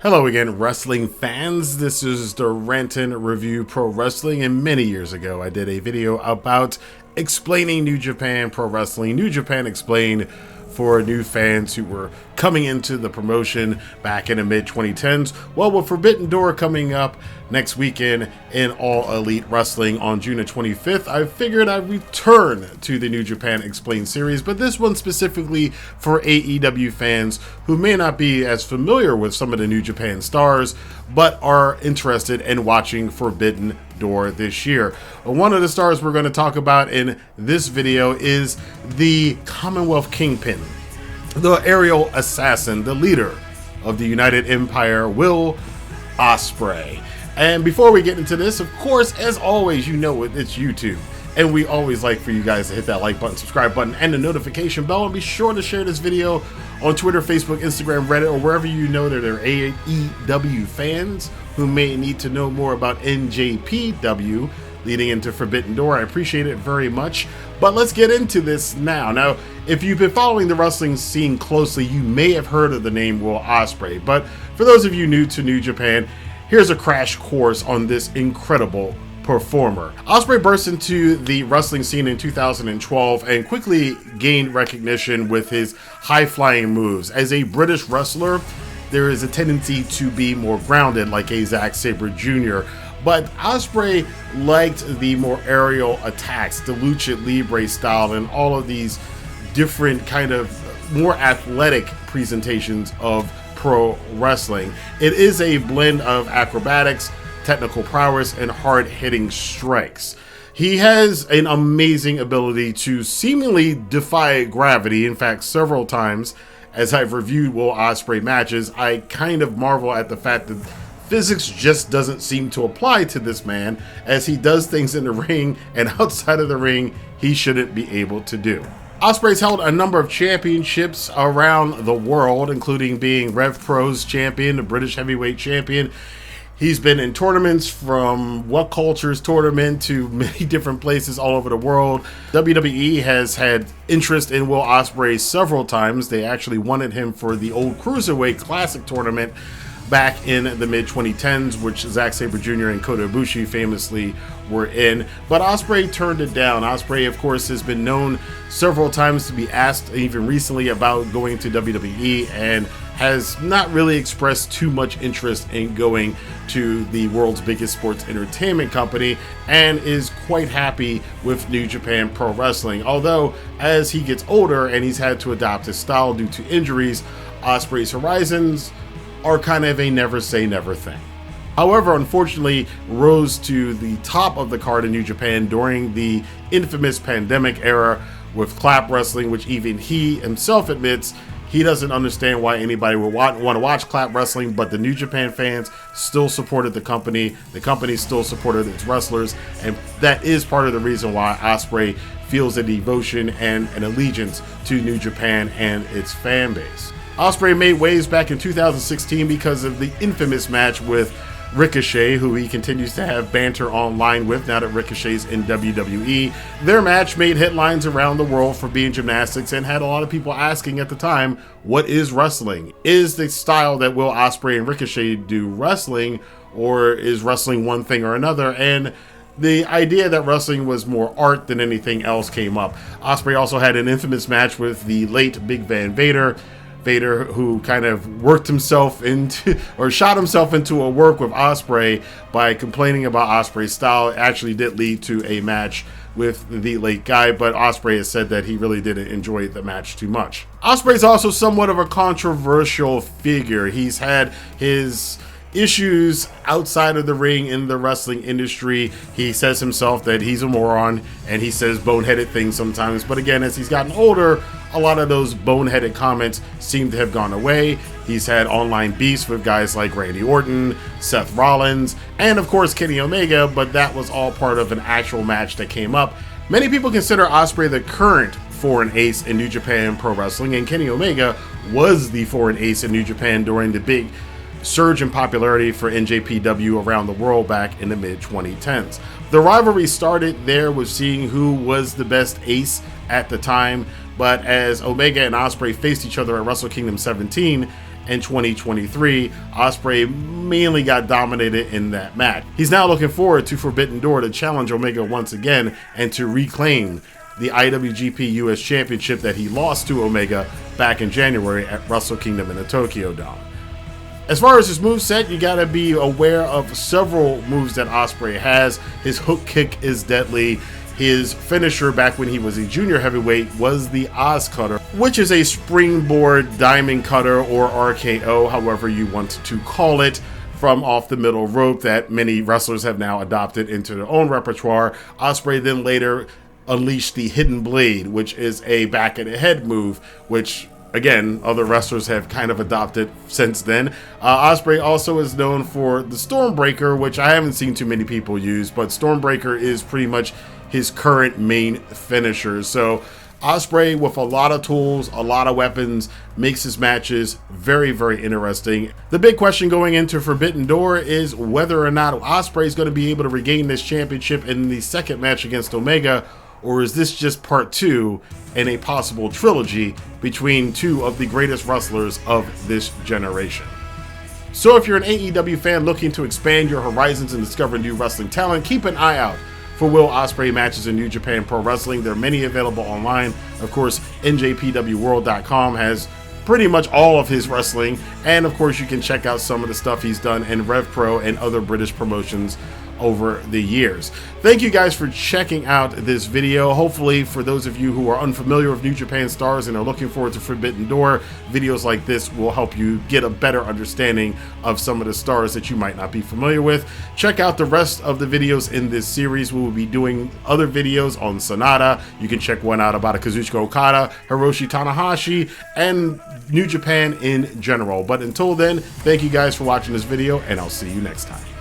Hello again, wrestling fans. This is the Rantin Review Pro Wrestling, and many years ago I did a video about explaining New Japan Pro Wrestling, New Japan Explained, for new fans who were coming into the promotion back in the mid-2010s. Well, with Forbidden Door coming up next weekend in All Elite Wrestling on June the 25th, I figured I'd return to the New Japan Explained series, but this one specifically for AEW fans who may not be as familiar with some of the New Japan stars, but are interested in watching Forbidden Door this year. One of the stars we're going to talk about in this video is the Commonwealth Kingpin, the aerial assassin, the leader of the United Empire, Will Ospreay. And before we get into this, of course, as always, you know it's YouTube. And we always like for you guys to hit that like button, subscribe button, and the notification bell. And be sure to share this video on Twitter, Facebook, Instagram, Reddit, or wherever you know that there are AEW fans who may need to know more about NJPW leading into Forbidden Door. I appreciate it very much. But let's get into this now. Now, if you've been following the wrestling scene closely, you may have heard of the name Will Ospreay. But for those of you new to New Japan, here's a crash course on this incredible performer. Ospreay burst into the wrestling scene in 2012 and quickly gained recognition with his high-flying moves. As a British wrestler, there is a tendency to be more grounded, like a Zack Sabre Jr., but Ospreay liked the more aerial attacks, the lucha libre style, and all of these different kind of more athletic presentations of pro wrestling. It is a blend of acrobatics, technical prowess, and hard-hitting strikes. He has an amazing ability to seemingly defy gravity. In fact, several times as I've reviewed Will Ospreay matches, I kind of marvel at the fact that physics just doesn't seem to apply to this man, as he does things in the ring and outside of the ring he shouldn't be able to do. Ospreay's held a number of championships around the world, including being Rev Pro's champion, the British Heavyweight Champion. He's been in tournaments from What Culture's tournament to many different places all over the world. WWE has had interest in Will Ospreay several times. They actually wanted him for the old Cruiserweight Classic tournament back in the mid-2010s, which Zack Sabre Jr. and Kota Ibushi famously were in. But Ospreay turned it down. Ospreay, of course, has been known several times to be asked, even recently, about going to WWE, and has not really expressed too much interest in going to the world's biggest sports entertainment company, and is quite happy with New Japan Pro Wrestling. Although, as he gets older and he's had to adopt his style due to injuries, Ospreay's horizons are kind of a never say never thing. However, unfortunately, rose to the top of the card in New Japan during the infamous pandemic era with clap wrestling, which even he himself admits he doesn't understand why anybody would want to watch clap wrestling, but the New Japan fans still supported the company still supported its wrestlers, and that is part of the reason why Ospreay feels a devotion and an allegiance to New Japan and its fan base. Ospreay made waves back in 2016 because of the infamous match with Ricochet, who he continues to have banter online with now that Ricochet's in WWE. Their match made headlines around the world for being gymnastics and had a lot of people asking at the time, what is wrestling? Is the style that Will Ospreay and Ricochet do wrestling, or is wrestling one thing or another? And the idea that wrestling was more art than anything else came up. Ospreay also had an infamous match with the late Big Van Vader, who kind of worked himself into, or shot himself into a work with Ospreay by complaining about Ospreay's style. It actually did lead to a match with the late guy, but Ospreay has said that he really didn't enjoy the match too much. Ospreay's also somewhat of a controversial figure. He's had his issues outside of the ring in the wrestling industry. He says himself that he's a moron, and he says boneheaded things sometimes, but again, as he's gotten older, a lot of those boneheaded comments seem to have gone away. He's had online beefs with guys like Randy Orton, Seth Rollins, and of course Kenny Omega, but that was all part of an actual match that came up. Many people consider Ospreay the current foreign ace in New Japan Pro Wrestling, and Kenny Omega was the foreign ace in New Japan during the big surge in popularity for NJPW around the world back in the mid-2010s. The rivalry started there with seeing who was the best ace at the time, but as Omega and Ospreay faced each other at Wrestle Kingdom 17, and 2023, Ospreay mainly got dominated in that match. He's now looking forward to Forbidden Door to challenge Omega once again and to reclaim the IWGP U.S. Championship that he lost to Omega back in January at Wrestle Kingdom in the Tokyo Dome. As far as his moveset, you gotta be aware of several moves that Ospreay has. His hook kick is deadly. His finisher back when he was a junior heavyweight was the Oz Cutter, which is a springboard diamond cutter or RKO, however you want to call it, from off the middle rope that many wrestlers have now adopted into their own repertoire. Ospreay then later unleashed the Hidden Blade, which is a back of the head move, which again, other wrestlers have kind of adopted since then. Ospreay also is known for the Stormbreaker, which I haven't seen too many people use, but Stormbreaker is pretty much his current main finisher. So Ospreay, with a lot of tools, a lot of weapons, makes his matches very, very interesting. The big question going into Forbidden Door is whether or not Ospreay is going to be able to regain this championship in the second match against Omega, or is this just part 2 in a possible trilogy between two of the greatest wrestlers of this generation? So if you're an AEW fan looking to expand your horizons and discover new wrestling talent, keep an eye out for Will Ospreay matches in New Japan Pro Wrestling. There are many available online. Of course, NJPWWorld.com has pretty much all of his wrestling, and of course you can check out some of the stuff he's done in Rev Pro and other British promotions over the years. Thank you guys for checking out this video. Hopefully, for those of you who are unfamiliar with New Japan stars and are looking forward to Forbidden Door, videos like this will help you get a better understanding of some of the stars that you might not be familiar with. Check out the rest of the videos in this series. We will be doing other videos on Sonata. You can check one out about Kazuchika Okada, Hiroshi Tanahashi, and New Japan in general. But until then, thank you guys for watching this video, and I'll see you next time.